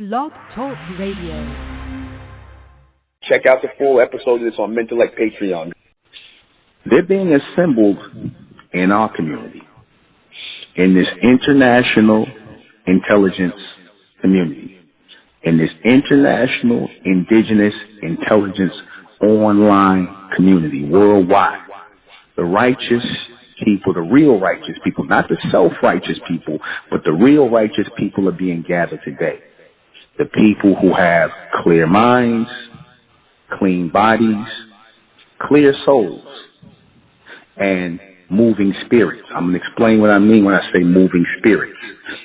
Blog Talk Radio. Check out the full episode of this on MENTELLECT Patreon. They're being assembled in our community, in this international intelligence community, in this international indigenous intelligence online community worldwide. The righteous people, the real righteous people, not the self-righteous people, but the real righteous people are being gathered today. The people who have clear minds, clean bodies, clear souls, and moving spirits. I'm going to explain what I mean when I say moving spirits,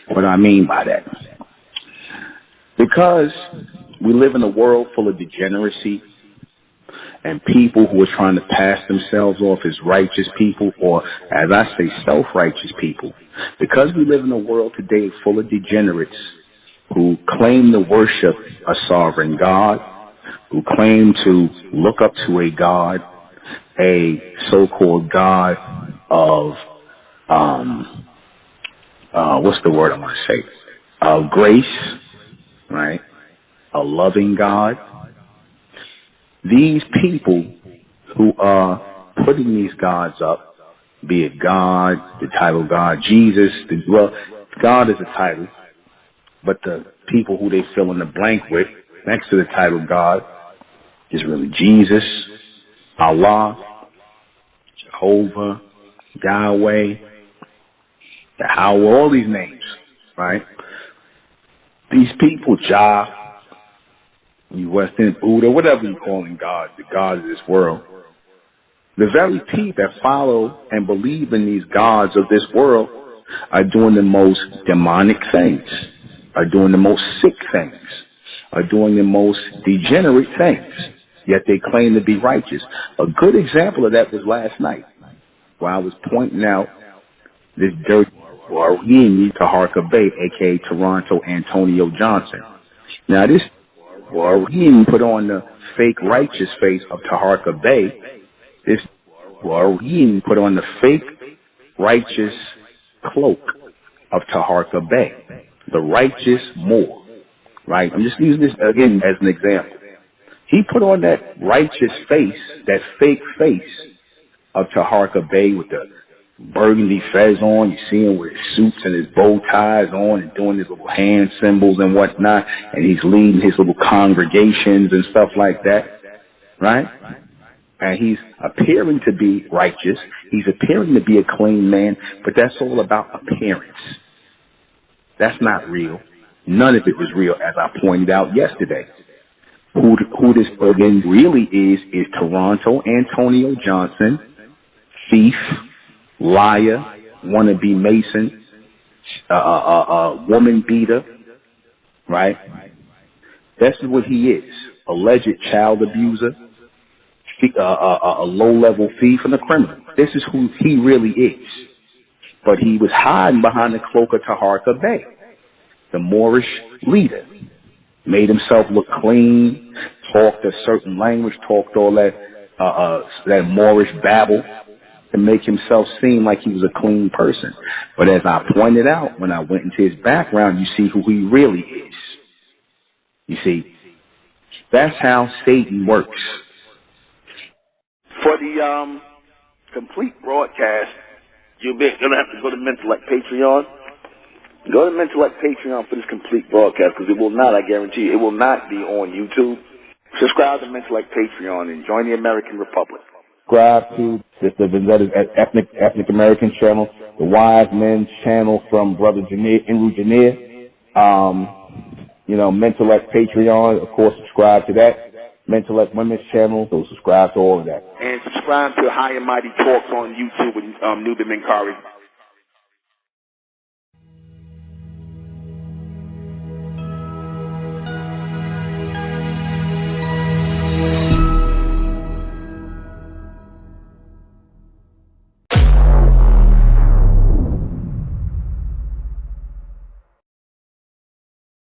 what I mean by that. Because we live in a world full of degeneracy and people who are trying to pass themselves off as righteous people, or as I say, self-righteous people. Because we live in a world today full of degenerates who claim to worship a sovereign God, who claim to look up to a God, a so-called God of, what's the word I want to say? Of grace, right? A loving God. These people who are putting these gods up, be it God, the title God, Jesus, God is a title, but the people who they fill in the blank with next to the title God is really Jesus, Allah, Jehovah, Yahweh, Yahweh, all these names, right? These people, Jah, you West End Buddha, whatever you calling God, the God of this world, the very people that follow and believe in these gods of this world are doing the most demonic things, are doing the most sick things, are doing the most degenerate things, yet they claim to be righteous. A good example of that was last night, where I was pointing out this dirty Warhini Taharka Bay, a.k.a. Toronto Antonio Johnson. Now, this Warhini put on the fake righteous face of Taharka Bay. This Warhini put on the fake righteous cloak of Taharka Bay, the righteous Moor, right? I'm just using this again as an example. He put on that righteous face, that fake face of Taharka Bay with the burgundy fez on. You see him with his suits and his bow ties on and doing his little hand symbols and whatnot, and he's leading his little congregations and stuff like that, right? And he's appearing to be righteous. He's appearing to be a clean man, but that's all about appearance. That's not real. None of it was real, as I pointed out yesterday. Who this again really is Toronto Antonio Johnson, thief, liar, wannabe Mason, woman beater, right? This is what he is. Alleged child abuser, a low-level thief, and a criminal. This is who he really is. But he was hiding behind the cloak of Taharka Bay, the Moorish leader. Made himself look clean, talked a certain language, talked all that Moorish babble to make himself seem like he was a clean person. But as I pointed out, when I went into his background, you see who he really is. You see, that's how Satan works. For the complete broadcast, you're going to have to go to MENTELLECT Patreon. Go to MENTELLECT Patreon for this complete broadcast, because it will not, I guarantee you, it will not be on YouTube. Subscribe to MENTELLECT Patreon and join the American Republic. Subscribe to the Ethnic American channel, the Wise Men's channel from Brother Enru Janier. MENTELLECT Patreon, of course, subscribe to that. MENTELLECT Women's channel, so subscribe to all of that. And subscribe to High and Mighty Talks on YouTube with NUBEN MENKARAYZZ.